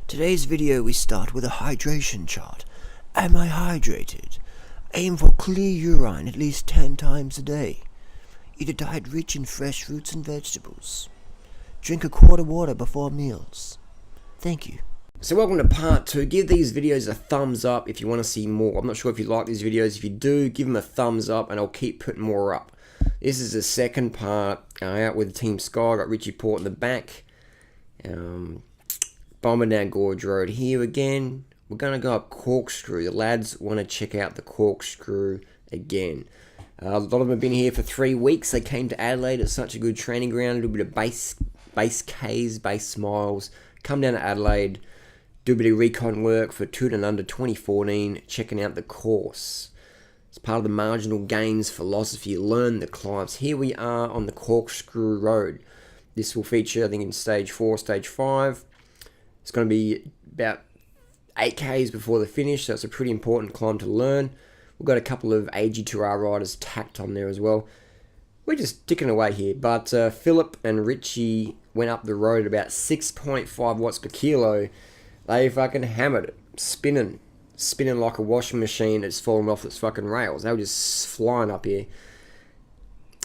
Today's video we start with a hydration chart. Am I hydrated? Aim for clear urine at least 10 times a day. Eat a diet rich in fresh fruits and vegetables. Drink a quart of water before meals. Thank you. So welcome to part 2. Give these videos a thumbs up if you want to see more. I'm not sure if you like these videos. If you do, give them a thumbs up and I'll keep putting more up. This is the second part. Out with Team Sky. Got Richie Port in the back. Bombing down Gorge Road here again. We're going to go up Corkscrew. The lads want to check out the Corkscrew again. A lot of them have been here for 3 weeks. They came to Adelaide. It's such a good training ground. A little bit of base Ks, base miles. Come down to Adelaide. Do a bit of recon work for 2 and under 2014. Checking out the course. It's part of the marginal gains philosophy. Learn the climbs. Here we are on the Corkscrew Road. This will feature, I think, in stage 4, stage 5. It's going to be about 8 Ks before the finish, so it's a pretty important climb to learn. We've got a couple of AG2R riders tacked on there as well. We're just ticking away here, but Philip and Richie went up the road at about 6.5 watts per kilo. They fucking hammered it, spinning like a washing machine that's fallen off its fucking rails. They were just flying up here.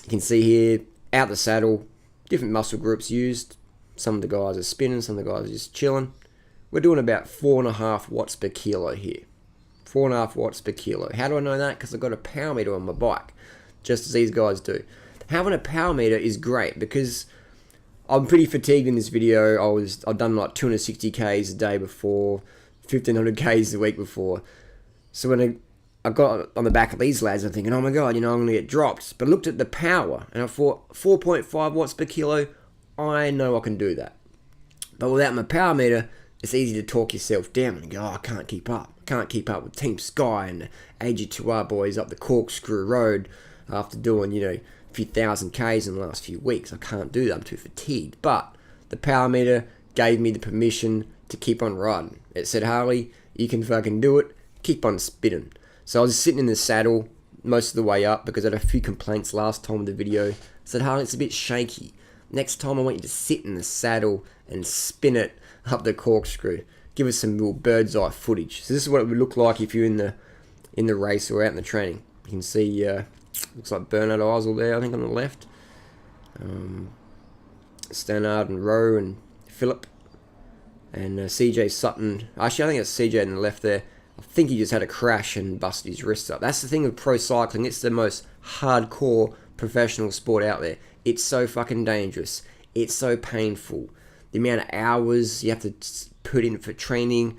You can see here, out the saddle, different muscle groups used. Some of the guys are spinning, some of the guys are just chilling. We're doing about 4.5 watts per kilo here. 4.5 watts per kilo. How do I know that? Because I've got a power meter on my bike, just as these guys do. Having a power meter is great because I'm pretty fatigued in this video. I've done like 260 Ks a day before, 1500 Ks a week before. So when I got on the back of these lads, I'm thinking, oh my god, I'm going to get dropped. But I looked at the power and I thought 4.5 watts per kilo, I know I can do that. But without my power meter, it's easy to talk yourself down and go, oh, I can't keep up. I can't keep up with Team Sky and the AG2R boys up the Corkscrew Road after doing, a few thousand Ks in the last few weeks. I can't do that. I'm too fatigued. But the power meter gave me the permission to keep on riding. It said, Harley, you can fucking do it. Keep on spinning. So I was sitting in the saddle most of the way up because I had a few complaints last time with the video. I said, Harley, it's a bit shaky. Next time I want you to sit in the saddle and spin it up the Corkscrew. Give us some real bird's eye footage. So this is what it would look like if you're in the race or out in the training. You can see looks like Bernard Eisel there, I think, on the left. Stannard and Rowe and Phillip and CJ Sutton. Actually, I think it's CJ on the left there. I think he just had a crash and busted his wrist up. That's the thing with pro cycling. It's the most hardcore professional sport out there. It's so fucking dangerous. It's so painful. The amount of hours you have to put in for training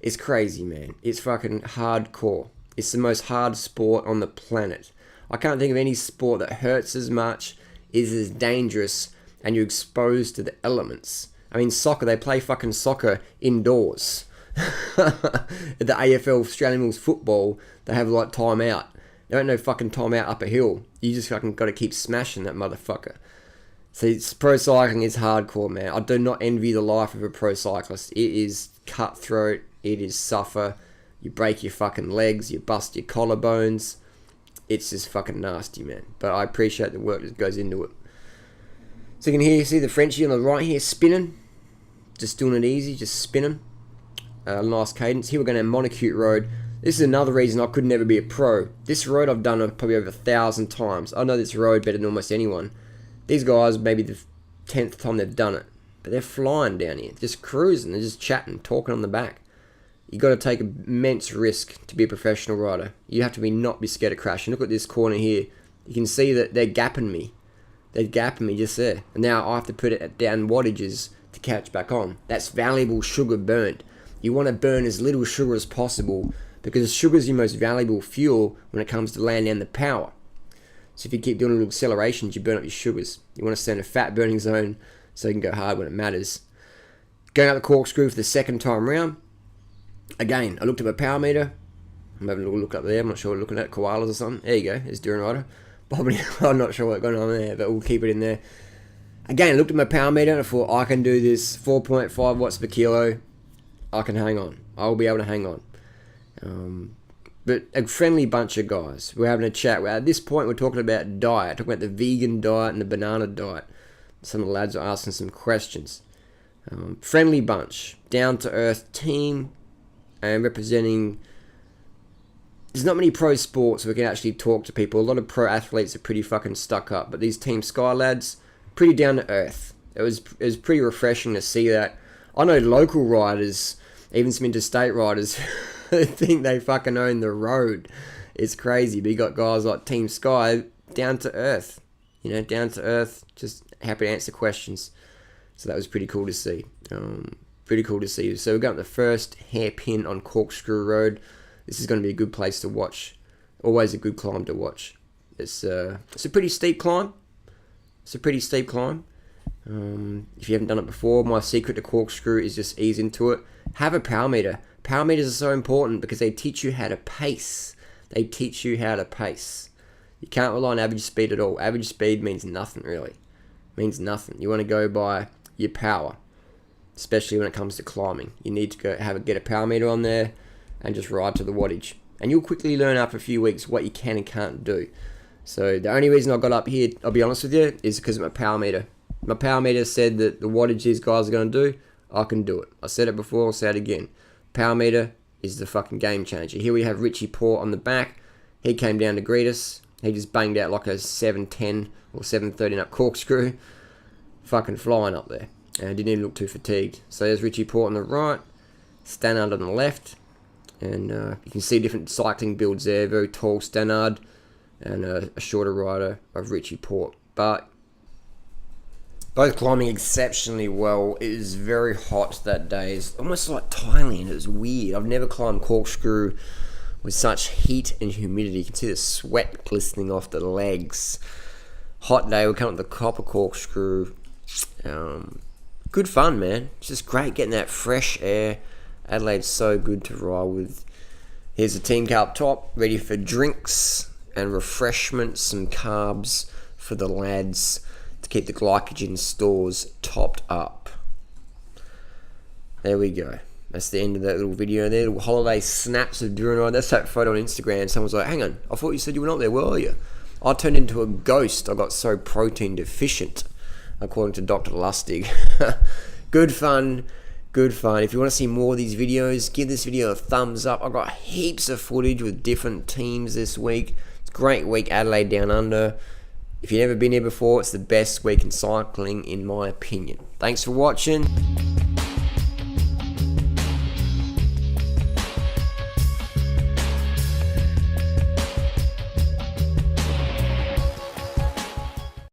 is crazy, man. It's fucking hardcore. It's the most hard sport on the planet. I can't think of any sport that hurts as much, is as dangerous, and you're exposed to the elements. I mean, soccer, they play fucking soccer indoors. At the AFL, Australian Rules Football, they have like time out. There ain't no fucking time out up a hill. You just fucking got to keep smashing that motherfucker. So pro cycling is hardcore, man. I do not envy the life of a pro cyclist. It is cutthroat. It is suffer. You break your fucking legs. You bust your collarbones. It's just fucking nasty, man. But I appreciate the work that goes into it. So you can see the Frenchie on the right here spinning. Just doing it easy. Just spinning. Nice cadence. Here we're going to Monacute Road. This is another reason I could never be a pro. This road I've done probably over 1,000 times. I know this road better than almost anyone. These guys, maybe the 10th time they've done it. But they're flying down here. Just cruising. They're just chatting, talking on the back. You got to take immense risk to be a professional rider. You have to not be scared of crashing. Look at this corner here. You can see that they're gapping me. They're gapping me just there. And now I have to put it down wattages to catch back on. That's valuable sugar burnt. You want to burn as little sugar as possible, because sugar is your most valuable fuel when it comes to laying down the power. So if you keep doing little accelerations, you burn up your sugars. You want to stay in a fat burning zone so you can go hard when it matters. Going up the Corkscrew for the second time round. Again, I looked at my power meter. I'm having a little look up there. I'm not sure we're looking at koalas or something. There you go. There's Durianrider. I'm not sure what's going on there, but we'll keep it in there. Again, I looked at my power meter and I thought, I can do this 4.5 watts per kilo. I can hang on. I'll be able to hang on. But a friendly bunch of guys. We're having a chat. At this point, we're talking about diet. Talking about the vegan diet and the banana diet. Some of the lads are asking some questions. Friendly bunch. Down-to-earth team. And representing... There's not many pro sports where we can actually talk to people. A lot of pro athletes are pretty fucking stuck up. But these Team Sky lads, pretty down-to-earth. It was pretty refreshing to see that. I know local riders, even some interstate riders... think they fucking own the road. It's crazy. But you got guys like Team Sky, down to earth. Down to earth, just happy to answer questions. So that was pretty cool to see. Pretty cool to see. So we've got the first hairpin on Corkscrew Road. This is going to be a good place to watch. Always a good climb to watch. It's a pretty steep climb. If you haven't done it before, my secret to Corkscrew is just ease into it. Have a power meter. Power meters are so important because they teach you how to pace. You can't rely on average speed at all. Average speed means nothing, really. Means nothing. You want to go by your power, especially when it comes to climbing. You need to get a power meter on there and just ride to the wattage. And you'll quickly learn after a few weeks what you can and can't do. So the only reason I got up here, I'll be honest with you, is because of my power meter. My power meter said that the wattage these guys are going to do, I can do it. I said it before, I'll say it again. Power meter is the fucking game changer. Here we have Richie Port on the back. He came down to greet us. He just banged out like a 7:10 or 7:13 up Corkscrew. Fucking flying up there. And didn't even look too fatigued. So there's Richie Port on the right. Stannard on the left. And you can see different cycling builds there. Very tall Stannard. And a shorter rider of Richie Port. But both climbing exceptionally well. It was very hot that day. It's almost like Thailand. It was weird. I've never climbed Corkscrew with such heat and humidity. You can see the sweat glistening off the legs. Hot day. We're coming up the top of Corkscrew. Good fun, man. It's just great getting that fresh air. Adelaide's so good to ride with. Here's the team car up top, ready for drinks and refreshments, some carbs for the lads to keep the glycogen stores topped up. There we go. That's the end of that little video there. Little holiday snaps of Durianrider. That's that photo on Instagram. Someone's like, hang on, I thought you said you were not there. Where are you? I turned into a ghost. I got so protein deficient, according to Dr. Lustig. Good fun. Good fun. If you want to see more of these videos, give this video a thumbs up. I've got heaps of footage with different teams this week. It's a great week, Adelaide Down Under. If you've never been here before, it's the best week in cycling, in my opinion. Thanks for watching.